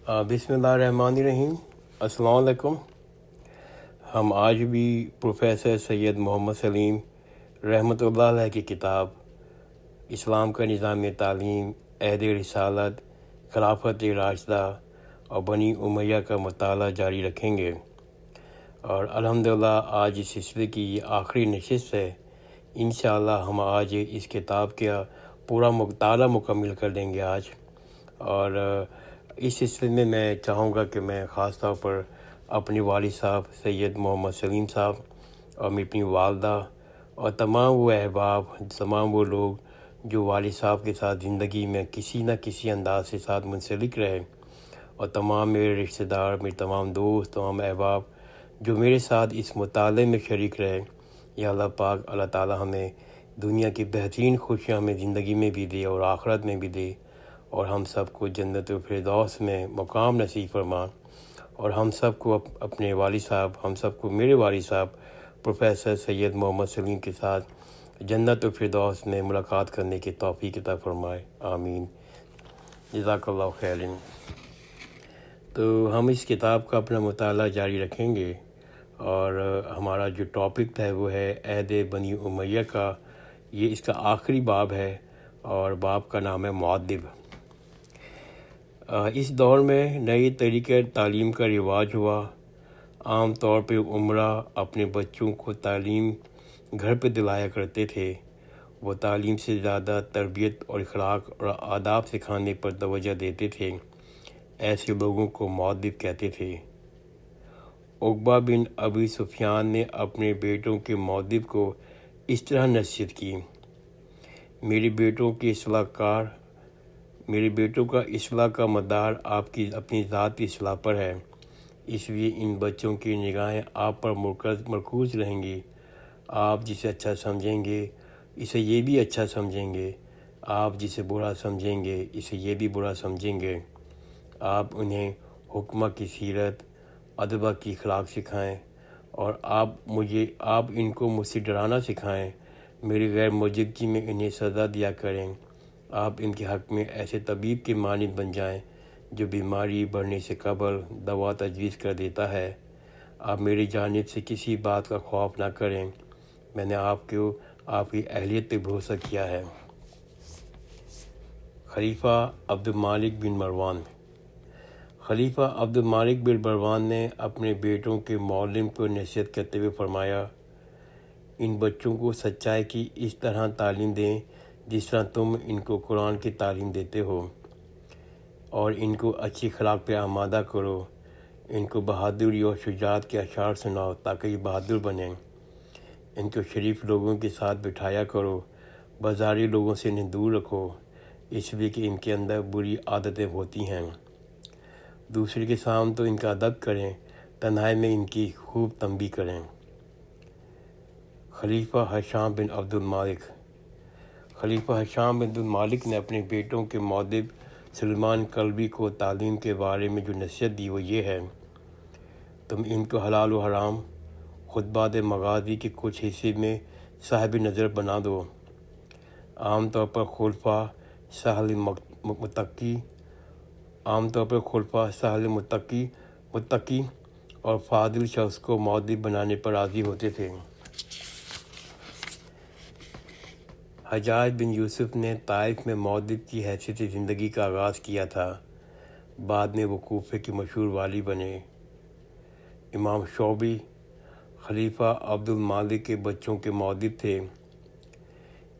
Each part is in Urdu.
بسم اللہ الرحمن الرحیم۔ السلام علیکم۔ ہم آج بھی پروفیسر سید محمد سلیم رحمۃ اللہ علیہ کی کتاب اسلام کا نظام تعلیم، عہد رسالت، خلافت راشدہ اور بنی امیہ کا مطالعہ جاری رکھیں گے، اور الحمدللہ آج اس سلسلے کی یہ آخری نشست ہے۔ انشاءاللہ ہم آج اس کتاب کا پورا مطالعہ مکمل کر لیں گے آج، اور اس سلسلے میں چاہوں گا کہ میں خاص طور پر اپنے والد صاحب سید محمد سلیم صاحب اور اپنی والدہ اور تمام وہ احباب، تمام وہ لوگ جو والد صاحب کے ساتھ زندگی میں کسی نہ کسی انداز سے ساتھ منسلک رہے، اور تمام میرے رشتہ دار، میرے تمام دوست، تمام احباب جو میرے ساتھ اس مطالعے میں شریک رہے، یا اللہ پاک اللہ تعالی ہمیں دنیا کی بہترین خوشیاں ہمیں زندگی میں بھی دے اور آخرت میں بھی دے، اور ہم سب کو جنت الفردوس میں مقام نصیب فرما، اور ہم سب کو اپنے والد صاحب، ہم سب کو میرے والد صاحب پروفیسر سید محمد سلیم کے ساتھ جنت الفردوس میں ملاقات کرنے کی توفیق عطا فرمائے، آمین، جزاک اللہ خیر۔ تو ہم اس کتاب کا اپنا مطالعہ جاری رکھیں گے، اور ہمارا جو ٹاپک ہے وہ ہے عہد بنی امیہ کا۔ یہ اس کا آخری باب ہے، اور باب کا نام ہے مؤدب۔ اس دور میں نئی طریقہ تعلیم کا رواج ہوا۔ عام طور پہ عمرہ اپنے بچوں کو تعلیم گھر پہ دلایا کرتے تھے۔ وہ تعلیم سے زیادہ تربیت اور اخلاق اور آداب سکھانے پر توجہ دیتے تھے۔ ایسے لوگوں کو مؤدب کہتے تھے۔ عقبہ بن ابی سفیان نے اپنے بیٹوں کے مؤدب کو اس طرح نصیحت کی: میرے بیٹوں کا اصلاح کا مدار آپ کی اپنی ذاتی اصلاح پر ہے، اس لیے ان بچوں کی نگاہیں آپ پر مرکوز رہیں گی۔ آپ جسے اچھا سمجھیں گے اسے یہ بھی اچھا سمجھیں گے، آپ جسے برا سمجھیں گے اسے یہ بھی برا سمجھیں گے۔ آپ انہیں حکمہ کی سیرت، ادب کی اخلاق سکھائیں، اور آپ ان کو مجھ سے ڈرانا سکھائیں۔ میری غیر موجودگی میں انہیں سزا دیا کریں۔ آپ ان کے حق میں ایسے طبیب کے مانند بن جائیں جو بیماری بڑھنے سے قبل دوا تجویز کر دیتا ہے۔ آپ میری جانب سے کسی بات کا خوف نہ کریں، میں نے آپ کی اہلیت پہ بھروسہ کیا ہے۔ خلیفہ عبد المالک بن مروان نے اپنے بیٹوں کے معلم کو نصیحت کرتے ہوئے فرمایا: ان بچوں کو سچائی کی اس طرح تعلیم دیں جس طرح تم ان کو قرآن کی تعلیم دیتے ہو، اور ان کو اچھی اخلاق پہ آمادہ کرو۔ ان کو بہادری اور شجاعت کے اشعار سناؤ تاکہ یہ بہادر بنیں۔ ان کو شریف لوگوں کے ساتھ بٹھایا کرو، بازاری لوگوں سے انہیں دور رکھو، اس لیے کہ ان کے اندر بری عادتیں ہوتی ہیں۔ دوسرے کے سامنے تو ان کا ادب کریں، تنہائی میں ان کی خوب تنبیہ کریں۔ خلیفہ ہشام بن عبد المالک نے اپنے بیٹوں کے مؤدب سلمان کلبی کو تعلیم کے بارے میں جو نصیحت دی وہ یہ ہے: تم ان کو حلال و حرام، خطبات مغازی کے کچھ حصے میں صاحب نظر بنا دو۔ عام طور پر خلفاء سہل متقی اور فاضل شخص کو مؤدب بنانے پر راضی ہوتے تھے۔ حجاج بن یوسف نے طائف میں مؤدب کی حیثیت سے زندگی کا آغاز کیا تھا، بعد میں وہ کوفہ کے مشہور والی بنے۔ امام شعبی خلیفہ عبد المالک کے بچوں کے مؤدب تھے۔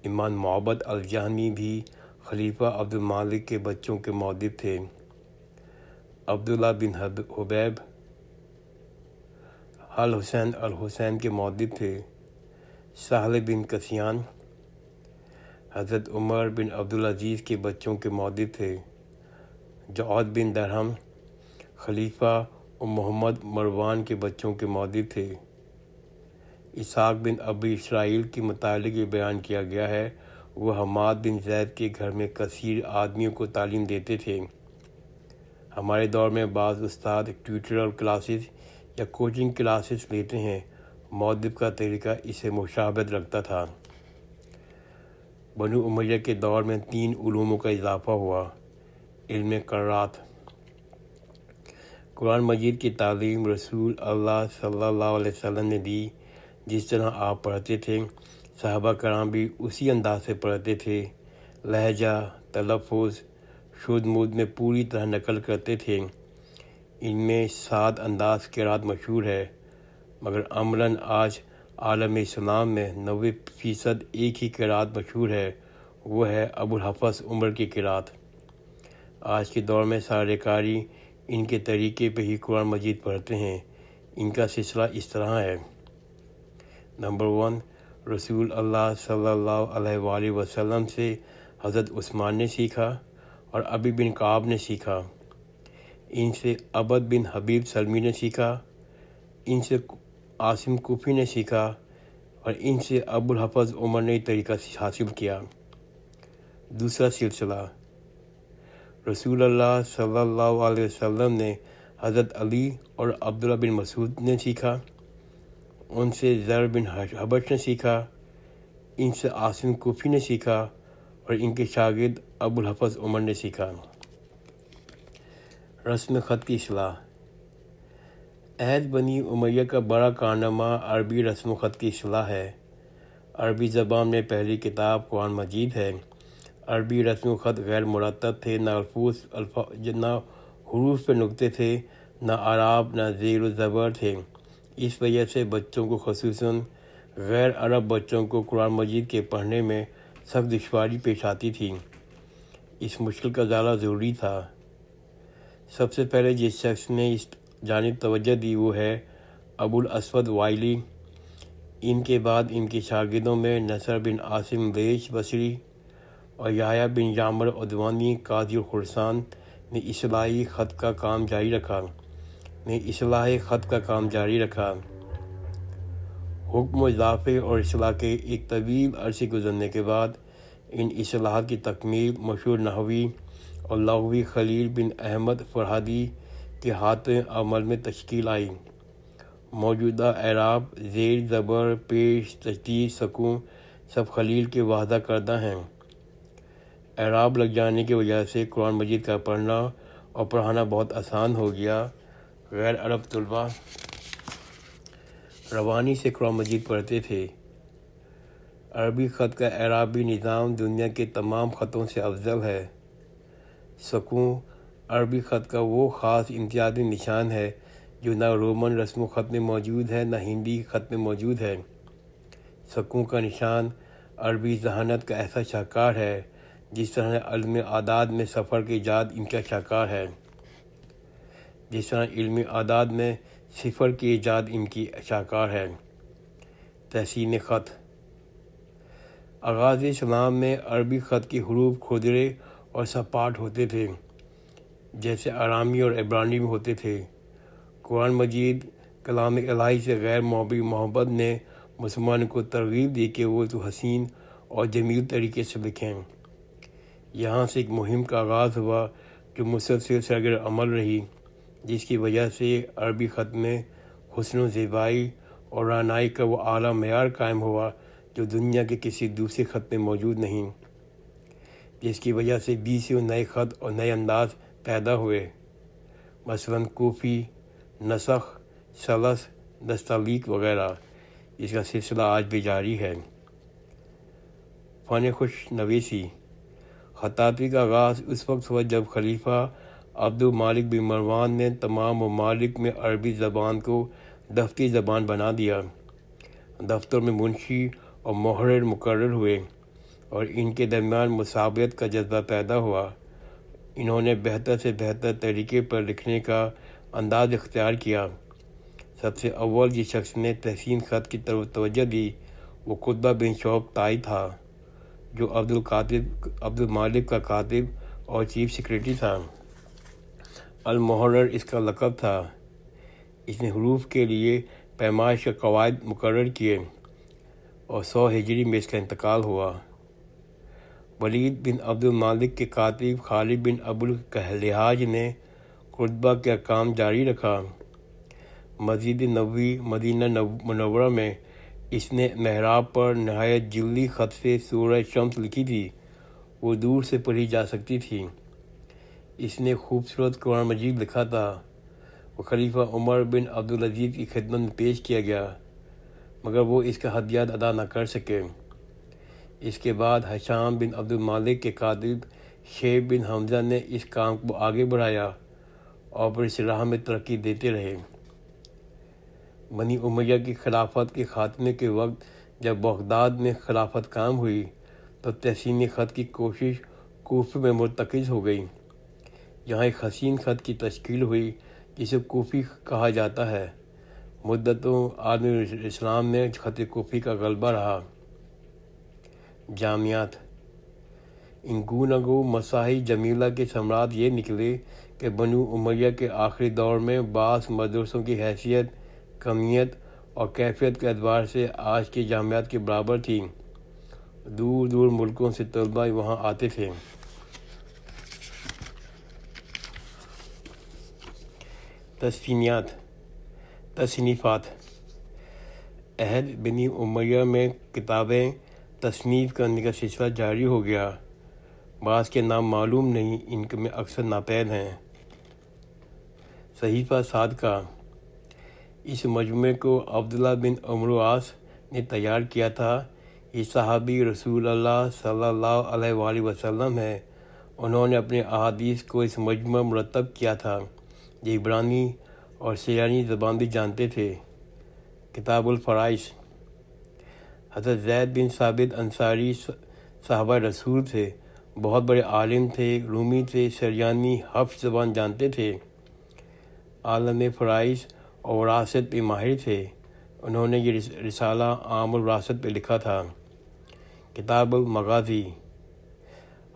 امام معبد الجہنی بھی خلیفہ عبد المالک کے بچوں کے مؤدب تھے۔ عبداللہ بن حبیب الحسین کے مؤدب تھے۔ سہل بن کسیان حضرت عمر بن عبدالعزیز کے بچوں کے مؤدب تھے۔ جعد بن درہم خلیفہ محمد مروان کے بچوں کے مؤدب تھے۔ اسحاق بن ابی اسرائیل کے متعلق یہ بیان کیا گیا ہے: وہ حماد بن زید کے گھر میں کثیر آدمیوں کو تعلیم دیتے تھے۔ ہمارے دور میں بعض استاد ٹیوٹرل کلاسز یا کوچنگ کلاسز لیتے ہیں۔ مؤدب کا طریقہ اسے مشابہت رکھتا تھا۔ بنو امیہ کے دور میں 3 علوموں کا اضافہ ہوا: علم قرات، قرآن مجید کی تعلیم رسول اللہ صلی اللہ علیہ وسلم نے دی۔ جس طرح آپ پڑھتے تھے صحابہ کرام بھی اسی انداز سے پڑھتے تھے۔ لہجہ، تلفظ، شد مود میں پوری طرح نقل کرتے تھے۔ ان میں 7 انداز قرات مشہور ہے، مگر عملاً آج عالم اسلام میں 90% ایک ہی قرات مشہور ہے، وہ ہے ابو الحفظ عمر کی قرات۔ آج کے دور میں سارے قاری ان کے طریقے پہ ہی قرآن مجید پڑھتے ہیں۔ ان کا سلسلہ اس طرح ہے: نمبر 1، رسول اللہ صلی اللہ علیہ وآلہ وسلم سے حضرت عثمان نے سیکھا اور ابی بن کعب نے سیکھا۔ ان سے عبد بن حبیب سلمی نے سیکھا۔ ان سے عاصم کوفی نے سیکھا اور ان سے ابو الحفظ عمر نے طریقہ حاصل کیا۔ دوسرا سلسلہ: رسول اللہ صلی اللہ علیہ وسلم نے حضرت علی اور عبداللہ بن مسعود نے سیکھا۔ ان سے زر بن حبش نے سیکھا۔ ان سے عاصم کوفی نے سیکھا اور ان کے شاگرد ابو الحفظ عمر نے سیکھا۔ رسم خط کی اصلاح: عہد بنی امیہ کا بڑا کارنامہ عربی رسم و خط کی اصلاح ہے۔ عربی زبان میں پہلی کتاب قرآن مجید ہے۔ عربی رسم و خط غیر مرتب تھے، نہ حروف پہ نقطے تھے، نہ اعراب، نہ زیر و زبر تھے۔ اس وجہ سے بچوں کو، خصوصاً غیر عرب بچوں کو قرآن مجید کے پڑھنے میں سخت دشواری پیش آتی تھی۔ اس مشکل کا ازالہ ضروری تھا۔ سب سے پہلے جس شخص نے اس جانب توجہ دی وہ ہے ابو الاسود وائلی۔ ان کے بعد ان کے شاگردوں میں نصر بن عاصم لیث بصری اور یحییٰ بن یعمر عدوانی قاضی خراسان نے اصلاحی خط کا کام جاری رکھا۔ حکم و اضافے اور اصلاح کے ایک طویل عرصے گزرنے کے بعد ان اصلاحات کی تکمیل مشہور نحوی اور لغوی خلیل بن احمد فرہادی کے ہاتھ عمل میں تشکیل آئی۔ موجودہ اعراب، زیر، زبر، پیش، تشدید، سکون سب خلیل کے واضح کردہ ہیں۔ اعراب لگ جانے کی وجہ سے قرآن مجید کا پڑھنا اور پڑھانا بہت آسان ہو گیا۔ غیر عرب طلباء روانی سے قرآن مجید پڑھتے تھے۔ عربی خط کا اعرابی نظام دنیا کے تمام خطوں سے افضل ہے۔ سکون عربی خط کا وہ خاص امتیازی نشان ہے جو نہ رومن رسم و خط میں موجود ہے نہ ہندی خط میں موجود ہے۔ سکون کا نشان عربی ذہانت کا ایسا شاہکار ہے جس طرح علم اعداد میں صفر کی ایجاد ان کا شاہکار ہے، جس طرح علم اعداد میں صفر کی ایجاد ان کی شاہکار ہے۔ تحسین خط: آغاز اسلام میں عربی خط کے حروف کھردرے اور سپاٹ ہوتے تھے، جیسے آرامی اور عبرانی میں ہوتے تھے۔ قرآن مجید کلام الہی سے غیر محبت نے مسلمان کو ترغیب دی کہ وہ تو حسین اور جمیل طریقے سے لکھیں۔ یہاں سے ایک مہم کا آغاز ہوا جو مسلسل سرگرم عمل رہی، جس کی وجہ سے عربی خط میں حسن و زیبائی اور رعنائی کا وہ اعلیٰ معیار قائم ہوا جو دنیا کے کسی دوسرے خط میں موجود نہیں، جس کی وجہ سے 20 نئے خط اور نئے انداز پیدا ہوئے، مثلاً کوفی، نسخ، سلس، دستالیق وغیرہ، جس کا سلسلہ آج بھی جاری ہے۔ فن خوش نویسی: خطاطی کا آغاز اس وقت ہوا جب خلیفہ عبد الملک بن مروان نے تمام ممالک میں عربی زبان کو دفتری زبان بنا دیا۔ دفتر میں منشی اور محرر مقرر ہوئے اور ان کے درمیان مساوات کا جذبہ پیدا ہوا۔ انہوں نے بہتر سے بہتر طریقے پر لکھنے کا انداز اختیار کیا۔ سب سے اول جس شخص نے تحسین خط کی طرف توجہ دی وہ قطبہ بن شعیب طائی تھا، جو عبد الملک کا کاتب اور چیف سیکریٹری تھا۔ المحرر اس کا لقب تھا۔ اس نے حروف کے لیے پیمائش کے قواعد مقرر کیے اور 100 ہجری میں اس کا انتقال ہوا۔ ولید بن عبد الملک کے کاتب خالد بن ابو الحجاج نے قطبہ کا کام جاری رکھا۔ مسجد نبوی مدینہ منورہ میں اس نے محراب پر نہایت جلدی خط سے سورہ شمس لکھی تھی، وہ دور سے پڑھی جا سکتی تھی۔ اس نے خوبصورت قرآن مجید لکھا تھا۔ وہ خلیفہ عمر بن عبدالعزیز کی خدمت میں پیش کیا گیا، مگر وہ اس کا ہدیات ادا نہ کر سکے۔ اس کے بعد ہشام بن عبد المالک کے کاتب شیب بن حمزہ نے اس کام کو آگے بڑھایا اور پھر اس راہ میں ترقی دیتے رہے۔ بنی امیہ کی خلافت کے خاتمے کے وقت جب بغداد میں خلافت قائم ہوئی تو تحسین خط کی کوشش کوفے میں مرتکز ہو گئی۔ یہاں ایک حسین خط کی تشکیل ہوئی جسے کوفی کہا جاتا ہے۔ مدتوں عالم اسلام میں خط کوفی کا غلبہ رہا۔ جامعات ان گوناگو مساحی جمیلہ کے ثمرات یہ نکلے کہ بنو امیہ کے آخری دور میں بعض مدرسوں کی حیثیت، کمیت اور کیفیت کے اعتبار سے آج کے جامعات کے برابر تھی۔ دور دور ملکوں سے طلباء وہاں آتے تھے۔ تصنیفات عہد بنی امیہ میں کتابیں تصنیف کرنے کا سلسلہ جاری ہو گیا۔ بعض کے نام معلوم نہیں، ان میں اکثر ناپید ہیں۔ صحیفہ صادقہ اس مجموعے کو عبداللہ بن عمرو عاص نے تیار کیا تھا۔ یہ صحابی رسول اللہ صلی اللہ علیہ وآلہ وسلم ہے۔ انہوں نے اپنے احادیث کو اس مجموعہ مرتب کیا تھا۔ یہ عبرانی اور سریانی زبان بھی جانتے تھے۔ کتاب الفرائض حضرت زید بن ثابت انصاری صحابہ رسول تھے، بہت بڑے عالم تھے، رومی تھے، سریانی حفظ زبان جانتے تھے، عالم فرائض اور وراثت پہ ماہر تھے۔ انہوں نے یہ رسالہ عام الوراثت پہ لکھا تھا۔ کتاب المغازی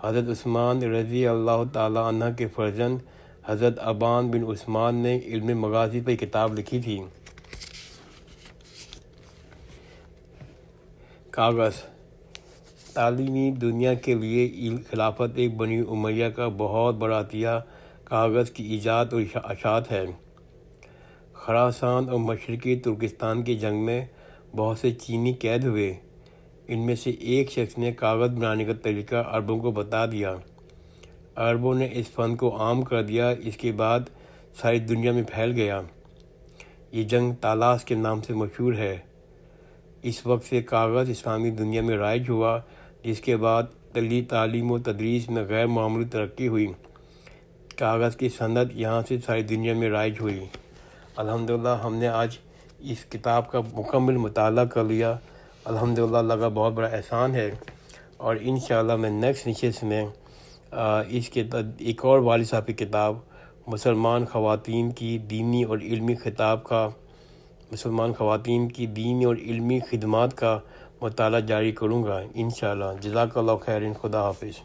حضرت عثمان رضی اللہ تعالیٰ عنہ کے فرزند حضرت ابان بن عثمان نے علم مغازی پہ کتاب لکھی تھی۔ کاغذ تعلیمی دنیا کے لیے خلافت بنی امیہ کا بہت بڑا عطیہ کاغذ کی ایجاد اور اشاعت ہے۔ خراسان اور مشرقی ترکستان کی جنگ میں بہت سے چینی قید ہوئے۔ ان میں سے ایک شخص نے کاغذ بنانے کا طریقہ عربوں کو بتا دیا۔ عربوں نے اس فن کو عام کر دیا۔ اس کے بعد ساری دنیا میں پھیل گیا۔ یہ جنگ طالاس کے نام سے مشہور ہے۔ اس وقت سے کاغذ اسلامی دنیا میں رائج ہوا، جس کے بعد تعلیم و تدریس میں غیر معمولی ترقی ہوئی۔ کاغذ کی صنعت یہاں سے ساری دنیا میں رائج ہوئی۔ الحمدللہ ہم نے آج اس کتاب کا مکمل مطالعہ کر لیا۔ الحمدللہ اللہ کا بہت بڑا احسان ہے، اور انشاءاللہ میں نیکسٹ نشست میں اس کے ایک اور والد صاحب کی کتاب مسلمان خواتین کی دینی اور علمی خدمات کا مطالعہ جاری کروں گا انشاءاللہ۔ جزاک اللہ خیر، خدا حافظ۔